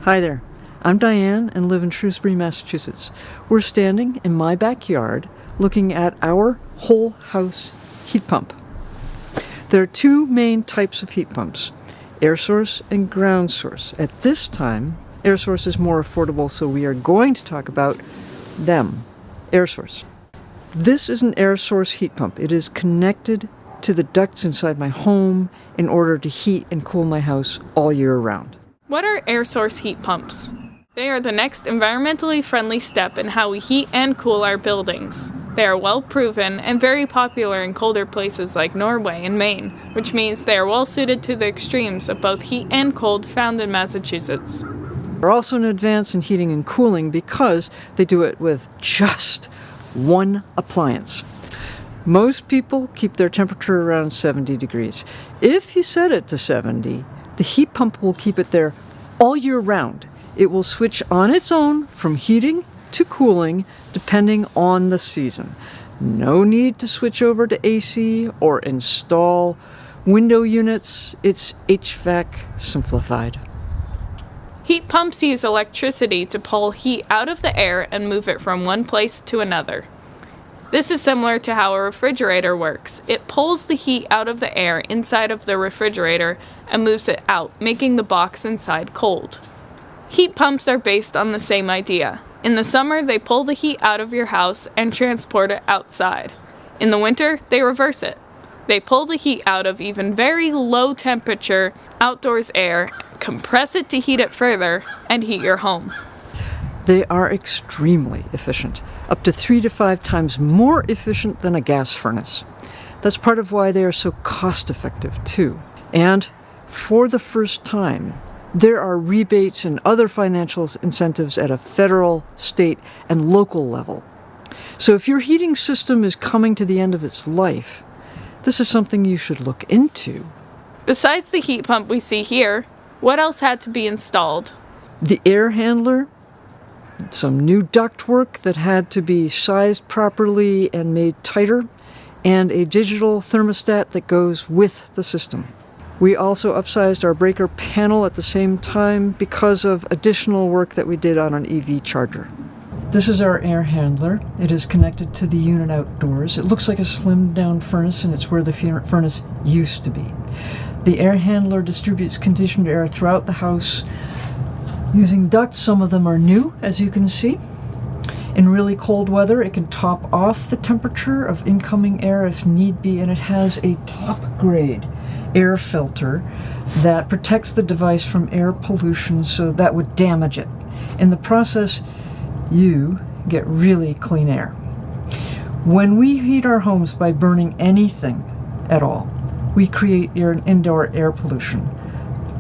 Hi there, I'm Diane and live in Shrewsbury, Massachusetts. We're standing in my backyard looking at our whole house heat pump. There are two main types of heat pumps, air source and ground source. At this time, air source is more affordable, so we are going to talk about them, air source. This is an air source heat pump. It is connected to the ducts inside my home in order to heat and cool my house all year round. What are air source heat pumps? They are the next environmentally friendly step in how we heat and cool our buildings. They are well proven and very popular in colder places like Norway and Maine, which means they are well suited to the extremes of both heat and cold found in Massachusetts. They're also an advance in heating and cooling because they do it with just one appliance. Most people keep their temperature around 70 degrees. If you set it to 70, the heat pump will keep it there all year round. It will switch on its own from heating to cooling depending on the season. No need to switch over to AC or install window units. It's HVAC simplified. Heat pumps use electricity to pull heat out of the air and move it from one place to another. This is similar to how a refrigerator works. It pulls the heat out of the air inside of the refrigerator and moves it out, making the box inside cold. Heat pumps are based on the same idea. In the summer, they pull the heat out of your house and transport it outside. In the winter, they reverse it. They pull the heat out of even very low temperature outdoors air, compress it to heat it further, and heat your home. They are extremely efficient, up to 3 to 5 times more efficient than a gas furnace. That's part of why they are so cost-effective too. And for the first time, there are rebates and other financial incentives at a federal, state, and local level. So if your heating system is coming to the end of its life, this is something you should look into. Besides the heat pump we see here, what else had to be installed? The air handler, some new ductwork that had to be sized properly and made tighter, and a digital thermostat that goes with the system. We also upsized our breaker panel at the same time because of additional work that we did on an EV charger. This is our air handler. It is connected to the unit outdoors. It looks like a slimmed down furnace, and it's where the furnace used to be. The air handler distributes conditioned air throughout the house using ducts. Some of them are new, as you can see. In really cold weather, it can top off the temperature of incoming air if need be, and it has a top-grade air filter that protects the device from air pollution so that would damage it. In the process, you get really clean air. When we heat our homes by burning anything at all, we create indoor air pollution.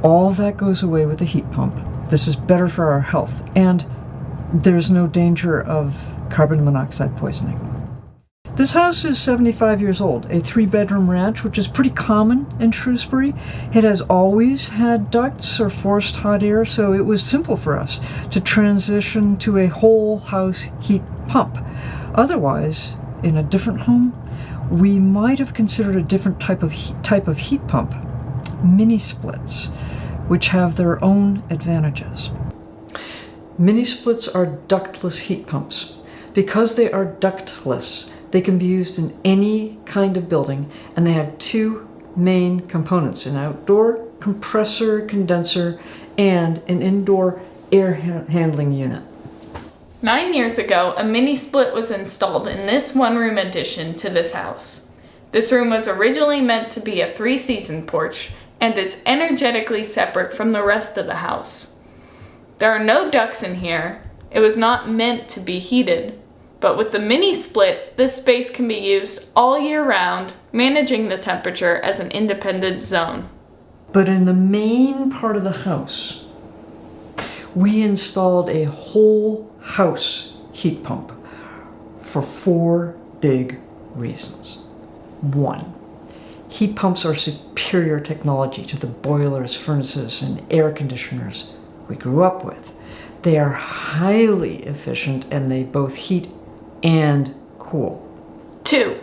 All of that goes away with the heat pump. This is better for our health, and there's no danger of carbon monoxide poisoning. This house is 75 years old, a 3-bedroom ranch, which is pretty common in Shrewsbury. It has always had ducts or forced hot air, so it was simple for us to transition to a whole house heat pump. Otherwise, in a different home, we might have considered a different type of heat pump, mini splits, which have their own advantages. Mini splits are ductless heat pumps. Because they are ductless, they can be used in any kind of building, and they have two main components: an outdoor compressor condenser and an indoor air handling unit. 9 years ago, a mini split was installed in this one-room addition to this house. This room was originally meant to be a 3-season porch, and it's energetically separate from the rest of the house. There are no ducts in here. It was not meant to be heated. But with the mini split, this space can be used all year round, managing the temperature as an independent zone. But in the main part of the house, we installed a whole house heat pump for 4 big reasons. 1, heat pumps are superior technology to the boilers, furnaces, and air conditioners we grew up with. They are highly efficient, and they both heat and cool. 2,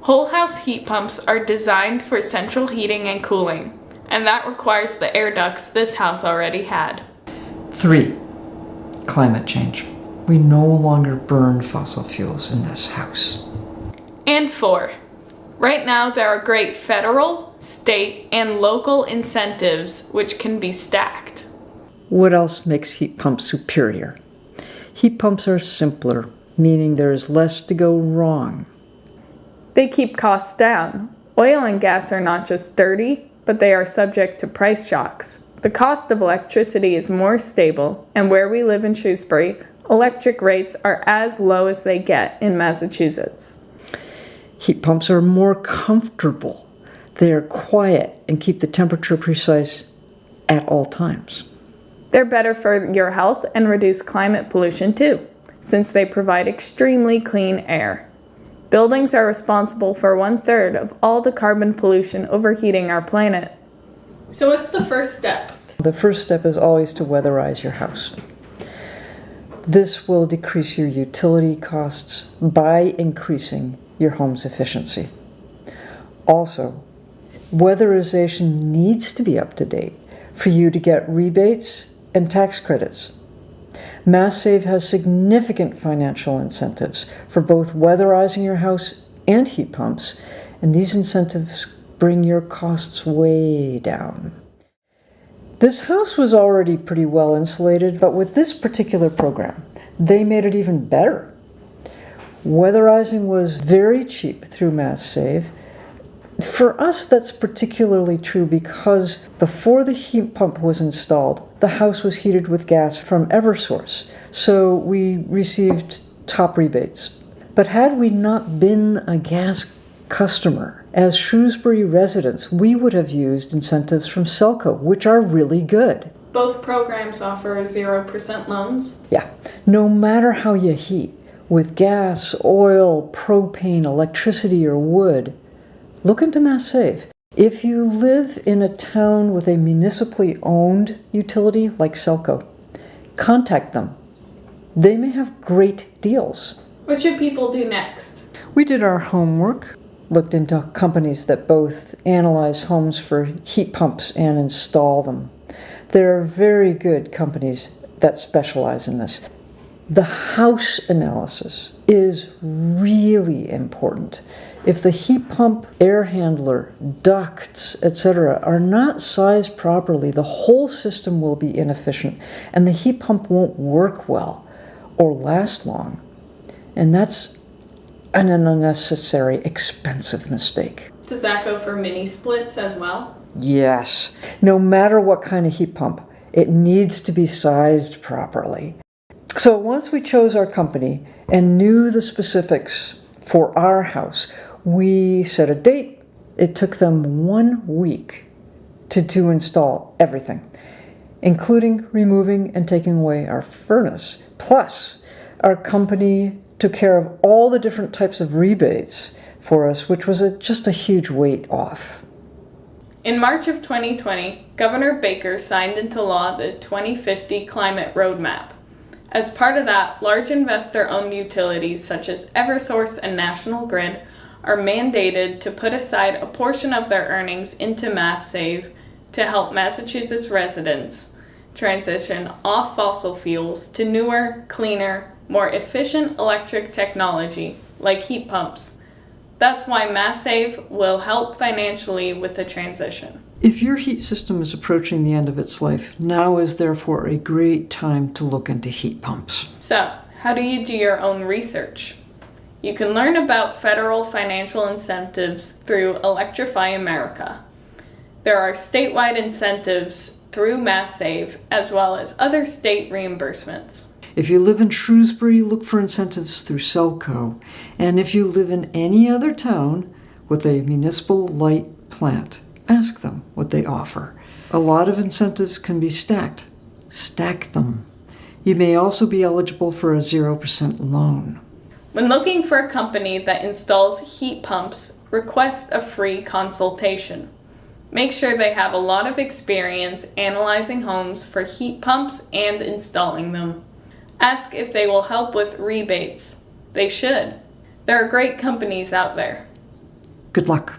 whole house heat pumps are designed for central heating and cooling, and that requires the air ducts this house already had. 3, climate change. We no longer burn fossil fuels in this house. And 4, right now there are great federal, state, and local incentives which can be stacked. What else makes heat pumps superior? Heat pumps are simpler, meaning there is less to go wrong. They keep costs down. Oil and gas are not just dirty, but they are subject to price shocks. The cost of electricity is more stable, and where we live in Shrewsbury, electric rates are as low as they get in Massachusetts. Heat pumps are more comfortable. They are quiet and keep the temperature precise at all times. They're better for your health and reduce climate pollution too, since they provide extremely clean air. Buildings are responsible for 1/3 of all the carbon pollution overheating our planet. So what's the first step? The first step is always to weatherize your house. This will decrease your utility costs by increasing your home's efficiency. Also, weatherization needs to be up to date for you to get rebates and tax credits. MassSave has significant financial incentives for both weatherizing your house and heat pumps, and these incentives bring your costs way down. This house was already pretty well insulated, but with this particular program, they made it even better. Weatherizing was very cheap through MassSave. For us, that's particularly true because before the heat pump was installed, the house was heated with gas from Eversource, so we received top rebates. But had we not been a gas customer, as Shrewsbury residents, we would have used incentives from Selco, which are really good. Both programs offer 0% loans. Yeah, no matter how you heat, with gas, oil, propane, electricity, or wood, look into MassSave. If you live in a town with a municipally owned utility like Selco, contact them. They may have great deals. What should people do next? We did our homework, looked into companies that both analyze homes for heat pumps and install them. There are very good companies that specialize in this. The house analysis is really important. If the heat pump, air handler, ducts, etc. are not sized properly, the whole system will be inefficient and the heat pump won't work well or last long. And that's an unnecessary, expensive mistake. Does that go for mini splits as well? Yes. No matter what kind of heat pump, it needs to be sized properly. So once we chose our company and knew the specifics for our house, we set a date. It took them 1 week to install everything, including removing and taking away our furnace. Plus, our company took care of all the different types of rebates for us, which was just a huge weight off. In March of 2020, Governor Baker signed into law the 2050 Climate Roadmap. As part of that, large investor-owned utilities such as Eversource and National Grid are mandated to put aside a portion of their earnings into MassSave to help Massachusetts residents transition off fossil fuels to newer, cleaner, more efficient electric technology like heat pumps. That's why MassSave will help financially with the transition. If your heat system is approaching the end of its life, now is therefore a great time to look into heat pumps. So, how do you do your own research? You can learn about federal financial incentives through Electrify America. There are statewide incentives through MassSave as well as other state reimbursements. If you live in Shrewsbury, look for incentives through Selco. And if you live in any other town with a municipal light plant, ask them what they offer. A lot of incentives can be stacked. Stack them. You may also be eligible for a 0% loan. When looking for a company that installs heat pumps, request a free consultation. Make sure they have a lot of experience analyzing homes for heat pumps and installing them. Ask if they will help with rebates. They should. There are great companies out there. Good luck.